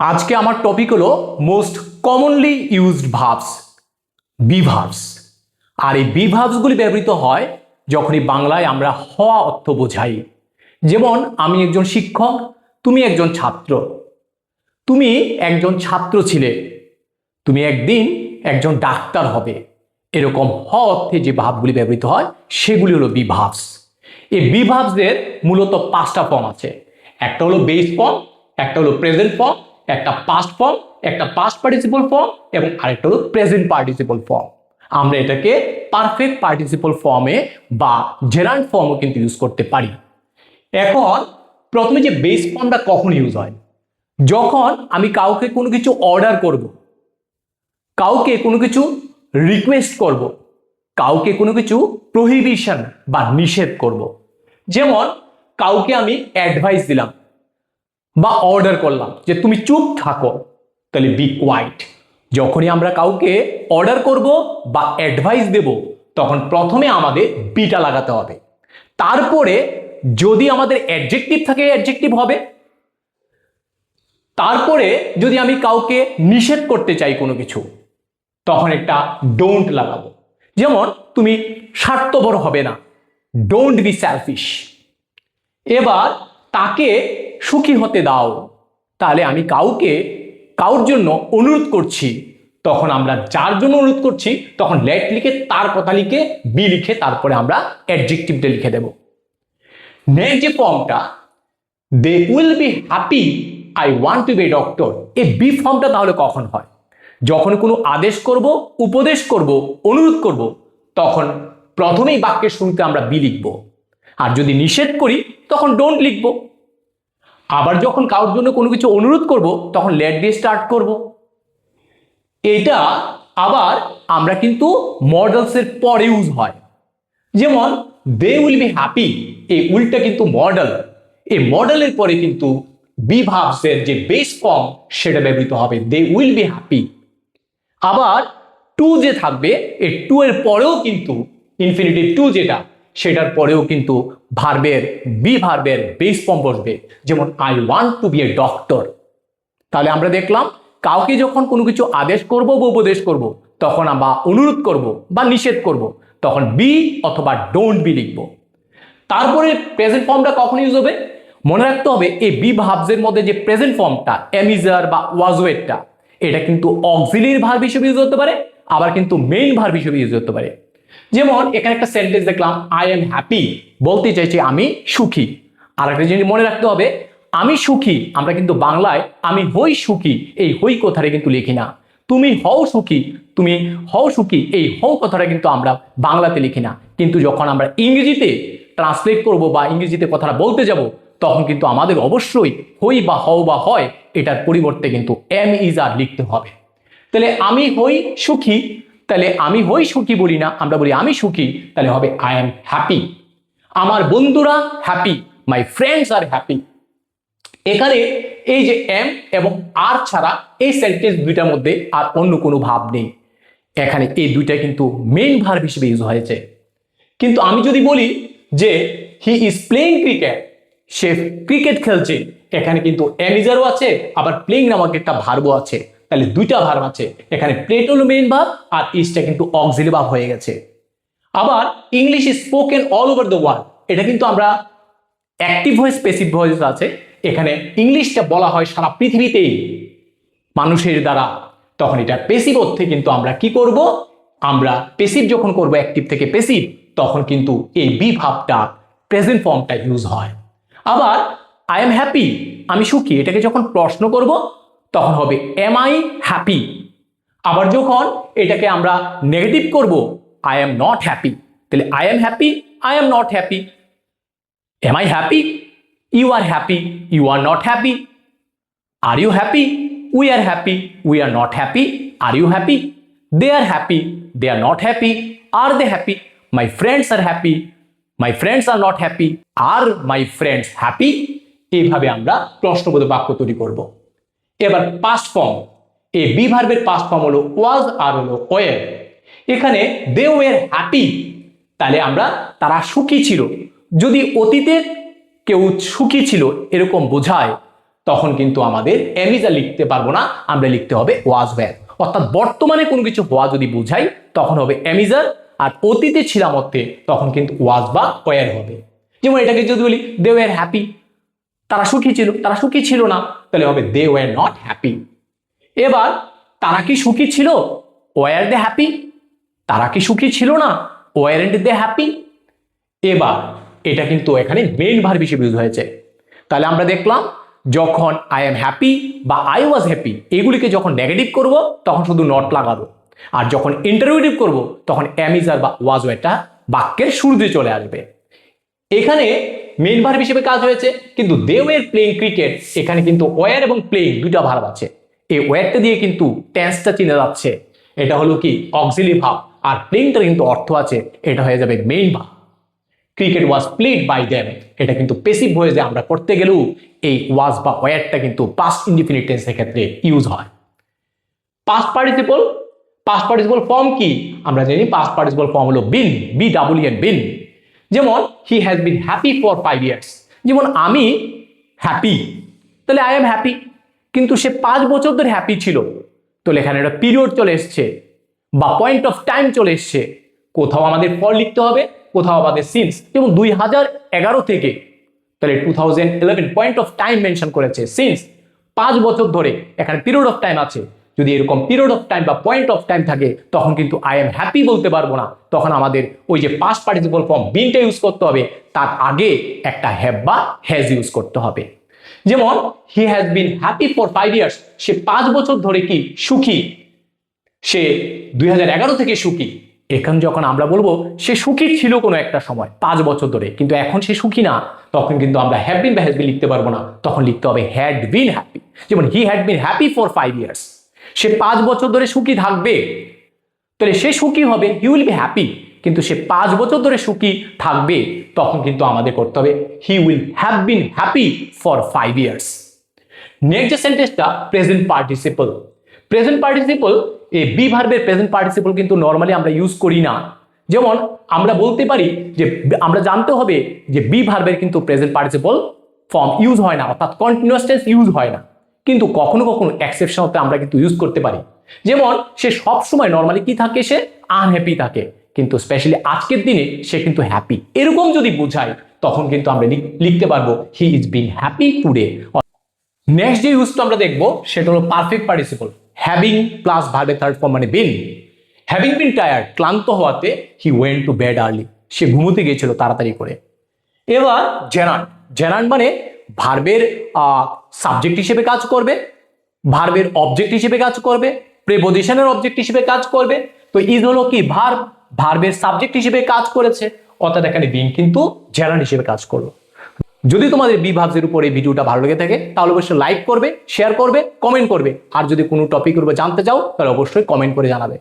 আজকে আমার টপিক হলো most commonly used verbs, be verbs. আর এই বি ভার্বসগুলি ব্যবহৃত হয় যখনই বাংলায় আমরা হওয়া অর্থ বোঝাই। যেমন আমি একজন শিক্ষক, তুমি একজন ছাত্র। তুমি একজন ছাত্র ছিলে, তুমি একদিন একজন ডাক্তার হবে। এরকম হওয়া অর্থে যে ভার্বগুলি ব্যবহৃত হয় সেগুলি হলো বি ভার্বস। এই বি ভার্বসের মূলত 5টা ফর্ম আছে। একটা হলো বেস ফর্ম, একটা হলো প্রেজেন্ট ফর্ম, একটা পাস্ট ফর্ম, একটা পাস্ট পার্টিসিপল ফর্ম এবং আরেকটা হলো প্রেজেন্ট পার্টিসিপল ফর্ম। আমরা এটাকে পারফেক্ট পার্টিসিপল ফর্মে বা জেরান্ড ফর্মও কিন্তু ইউজ করতে পারি। এখন প্রথমে যে বেস ফর্মটা কখন ইউজ হয়? যখন আমি কাউকে কোনো কিছু অর্ডার করব, কাউকে কোনো কিছু রিকোয়েস্ট করব, কাউকে কোনো কিছু প্রহিবিশন বা নিষেধ করব। যেমন কাউকে আমি অ্যাডভাইস দিলাম বা অর্ডার করলাম যে তুমি চুপ থাকো, তাহলে বি কোয়াইট। যখনই আমরা কাউকে অর্ডার করব বা অ্যাডভাইস দেব তখন প্রথমে আমাদের বিটা লাগাতে হবে। তারপরে যদি আমাদের অ্যাডজেক্টিভ থাকে অ্যাডজেক্টিভ হবে। তারপরে যদি আমি কাউকে নিষেধ করতে চাই কোনো কিছু তখন একটা ডোন্ট লাগাবো। যেমন তুমি স্বার্থপর হবে না, ডোন্ট বি সেলফিশ। এবার তাকে সুখী হতে দাও, তাহলে আমি কাউর জন্য অনুরোধ করছি, তখন আমরা যার জন্য অনুরোধ করছি তখন লেট লিখে তার কথা লিখে বি লিখে তারপরে আমরা অ্যাডজেক্টিভটা লিখে দেব। নেক্সট যে ফর্মটা they will be happy I want to be a doctor, এই বি ফর্মটা তাহলে কখন হয়? যখন কোনো আদেশ করব, উপদেশ করব, অনুরোধ করব তখন প্রথমেই বাক্যের শুরুতে আমরা বি লিখব। আর যদি নিষেধ করি তখন ডোন্ট লিখব। আবার যখন কারোর জন্য কোনো কিছু অনুরোধ করব তখন লেট দিয়ে স্টার্ট করব। এটা আবার আমরা কিন্তু মডেলসের পরে ইউজ হয়। যেমন দে উইল বি হ্যাপি, এই উইলটা কিন্তু মডেল। এই মডেলের পরে কিন্তু বি ভার্বসের যে বেস ফর্ম সেটা ব্যবহৃত হবে, দে উইল বি হ্যাপি। আবার টু যে থাকবে এই টু এর পরেও কিন্তু ইনফিনিটিভ টু যেটা, সেটার পরেও কিন্তু বি ভার্বের বেস ফর্ম বসবে। যেমন I want to be a doctor. তাহলে আমরা দেখলাম কাউকে যখন কোনো কিছু আদেশ করব বা উপদেশ করব তখন আমরা অনুরোধ করব বা নিষেধ করব তখন বি অথবা ডোন্ট বি লিখব। তারপরে প্রেজেন্ট ফর্মটা কখন ইউজ হবে? মনে রাখতে হবে এই বি ভার্বসের মধ্যে যে প্রেজেন্ট ফর্মটা এমিজার বা ওয়াজওয়েটটা, এটা কিন্তু অক্সিলিয়ারি ভার্ব হিসেবে ইউজ হতে পারে, আবার কিন্তু মেইন ভার্ব হিসেবে ইউজ হতে পারে। যেমন এখানে একটা সেন্টেন্স দেখলাম আই এম হ্যাপি, বলতে চাইছি আমি সুখী। আর একটা জিনিস মনে রাখতে হবে, আমি সুখী আমরা কিন্তু বাংলায় আমি হই সুখী এই হই কথাটা কিন্তু লিখি না। তুমি হও সুখী এই হও কথাটা কিন্তু আমরা বাংলাতে লিখি না। কিন্তু যখন আমরা ইংরেজিতে ট্রান্সলেট করব বা ইংরেজিতে কথাটা বলতে যাব তখন কিন্তু আমাদের অবশ্যই হই বা হও বা হয় এটার পরিবর্তে কিন্তু এম ইজ আর লিখতে হবে। তাহলে আমি হই সুখী, তাহলে আমি হই সুখী বলি না, আমরা বলি আমি সুখী, তাহলে হবে আই এম হ্যাপি। আমার বন্ধুরা happy, my friends are happy. এখানে এই যে এম এবং আর ছাড়া এই সেন্টেন্স দুইটার মধ্যে আর অন্য কোনো ভাব নেই। এখানে এই দুইটা কিন্তু মেইন ভার্ব হিসেবে ইউজ হয়েছে। কিন্তু আমি যদি বলি যে he is playing cricket, say cricket খেলছে, এখানে কিন্তু এমিজারও আছে আবার প্লেইং নামক একটা ভার্বও আছে। তাহলে দুইটা ভার্ব আছে, এখানে প্লেট হলো মেইন ভার্ব আর ইজটা কিন্তু অক্সিলারি ভার্ব হয়ে গেছে। আবার English is spoken all over the world, এটা কিন্তু আমরা অ্যাক্টিভ ভয়েস প্যাসিভ ভয়েস আছে, এখানে ইংলিশটা বলা হয় সারা পৃথিবীতেই মানুষের দ্বারা, তখন এটা প্যাসিভ অর্থে কিন্তু আমরা কি করব, আমরা প্যাসিভ যখন করব অ্যাক্টিভ থেকে প্যাসিভ তখন কিন্তু এই বি ভার্বটা প্রেজেন্ট ফর্মটা ইউজ হয়। আবার আই এম হ্যাপি আমি সুখী, এটাকে যখন প্রশ্ন করব তখন হবে এম আই হ্যাপি। আবার যখন এটাকে আমরা নেগেটিভ করব আই এম নট হ্যাপি, তাহলে I am happy I am not happy. Am I happy you are happy you are not happy. Are you happy we are happy we are not happy are you happy. They are happy they are not happy are they happy. My friends are happy my friends are not happy are my friends happy. এইভাবে আমরা প্রশ্নবোধক বাক্য তৈরি করব। এবার past form, এই B ভার্বের past form হলো ওয়াজ আর হলো ওয়ার। এখানে দে ওয়ার হ্যাপি, তাহলে আমরা তারা সুখী ছিল। যদি অতীতে কেউ সুখী ছিল এরকম বোঝায় তখন কিন্তু আমাদের এম ইজ আর লিখতে পারবো না, আমরা লিখতে হবে ওয়াজ ওয়্যার। অর্থাৎ বর্তমানে কোনো কিছু হওয়া যদি বোঝাই তখন হবে এম ইজ আর অতীতে ছিলাম অর্থে তখন কিন্তু ওয়াজ বা ওয়্যার হবে। যেমন এটাকে যদি বলি দে ওয়্যার হ্যাপি, তারা সুখী ছিল, তারা সুখী ছিল না, তাহলে হবে দে ওয়্যার নট হ্যাপি। এবার তারা কি সুখী ছিল, ওয়্যার দে হ্যাপি, তারা কি সুখী ছিল না, ওয়্যারেন্ট দে হ্যাপি। এবার এটা কিন্তু এখানে মেইন ভার্ব হিসেবে ইউজ হয়েছে। তাহলে আমরা দেখলাম যখন আই এম হ্যাপি বা আই ওয়াজ হ্যাপি এগুলিকে যখন নেগেটিভ করব তখন শুধু নট লাগাবো, আর যখন ইন্টারোগেটিভ করব তখন এম ইজ আর বা ওয়াজ ওয়্যারটা বাক্যের শুরুতে চলে আসবে। এখানে মেইন ভার্ব হিসেবে কাজ হয়েছে, কিন্তু দে ওয়্যার প্লেইং ক্রিকেট, এখানে কিন্তু ওয়্যার এবং প্লেইং দুইটা ভার্ব আছে। এই ওয়্যারটা দিয়ে কিন্তু টেন্সটা চিনে যাচ্ছে, এটা হলো কি অক্সিলারি ভার্ব, আর প্লেইংটার কিন্তু অর্থ আছে, এটা হয়ে যাবে main verb. Cricket was played by them, এটা কিন্তু প্যাসিভ ভয়েসে আমরা করতে গেলেও এই ওয়াজ বা ওয়্যারটা কিন্তু পাস্ট ইনডিফিনিট টেন্সের ক্ষেত্রে ইউজ হয়। পাস্ট পার্টিসিপল ফর্ম কি আমরা জানি, পাস্ট পার্টিসিপল ফর্ম হলো বিন, BWN বিন। যেমন he has been happy for 5 years, যেমন আমি হ্যাপি, তাহলে আই এম হ্যাপি, কিন্তু সে 5 বছর ধরে হ্যাপি ছিল, তাহলে এখানে একটা পিরিয়ড চলে এসছে বা পয়েন্ট অফ টাইম চলে এসছে। কোথাও আমাদের ফর লিখতে হবে, কোথাও আমাদের সিন্স, যেমন 2011 থেকে, তাহলে 2011 পয়েন্ট অফ টাইম মেনশন করেছে, সিন্স 5 বছর ধরে, এখানে পিরিয়ড অফ টাইম আছে। যদি এরকম পিরিয়ড অফ টাইম বা পয়েন্ট অফ টাইম থাকে তখন কিন্তু আই এম হ্যাপি বলতে পারবো না, তখন আমাদের ওই যে পাস্ট পার্টিসিপল ফর্ম বিনটা ইউজ করতে হবে, তার আগে একটা হ্যাভ বা হ্যাজ ইউজ করতে হবে। যেমন he has been happy for 5 years, সে 5 বছর ধরে কি সুখী, সে 2011 থেকে সুখী। এখন যখন আমরা বলবো সে সুখী ছিল কোনো একটা সময় 5 বছর ধরে, কিন্তু এখন সে সুখী না, তখন কিন্তু আমরা হ্যাভ বিন বা হ্যাজ বিন লিখতে পারবো না, তখন লিখতে হবে হ্যাড বিন হ্যাপি। যেমন he had been happy for 5 years, সে 5 বছর ধরে সুখী থাকবে, তাহলে সে সুখী হবে, হি উইল বি হ্যাপি, কিন্তু সে 5 বছর ধরে সুখী থাকবে, তখন কিন্তু আমাদের করতে হবে he will have been happy for 5 years. Next যে সেন্টেন্সটা প্রেজেন্ট পার্টিসিপল। প্রেজেন্ট পার্টিসিপল এই বি ভার্বের প্রেজেন্ট পার্টিসিপল কিন্তু নরমালি আমরা ইউজ করি না। যেমন আমরা বলতে পারি যে আমরা জানতে হবে যে বি ভার্বের কিন্তু প্রেজেন্ট পার্টিসিপল ফর্ম ইউজ হয় না, অর্থাৎ কন্টিনিউয়াস টেন্স ইউজ হয় না, কিন্তু কখনো কখনো এক্সেপশন হতে আমরা কিন্তু ইউজ করতে পারি। যেমন সে সব সময় নরমালি কি থাকে, সে আনহ্যাপি থাকে, কিন্তু স্পেশালি আজকের দিনে সে কিন্তু হ্যাপি, এরকম যদি বোঝায় তখন কিন্তু আমরা লিখতে পারবো he is being happy today. Next যে ইউজটা আমরা দেখবো সেটা হলো পারফেক্ট পার্টিসিপল, হ্যাভিং প্লাস ভার্বের থার্ড ফর্ম মানে বিন। হ্যাভিং বিন টায়ার্ড, ক্লান্ত হওয়াতে he went to bed early, সে ঘুমোতে গিয়েছিল তাড়াতাড়ি করে। এবার জেনান্ট, জেনান্ট মানে ভার্বের সাবজেক্ট হিসেবে কাজ করবে, ভার্বের অবজেক্ট হিসেবে কাজ করবে, প্রিপোজিশনের অবজেক্ট হিসেবে কাজ করবে। তো ইজ হলো কি ভার্ব, ভার্বের সাবজেক্ট হিসেবে কাজ করেছে, অর্থাৎ এখানে বিন কিন্তু জেনান্ট হিসেবে কাজ করলো। যদি তোমাদের বি ভার্বসের উপর এই ভিডিওটা ভালো লেগে থাকে তাহলে অবশ্যই লাইক করবে, শেয়ার করবে, কমেন্ট করবে, আর যদি কোনো টপিকের উপর জানতে চাও তাহলে অবশ্যই কমেন্ট করে জানাবে।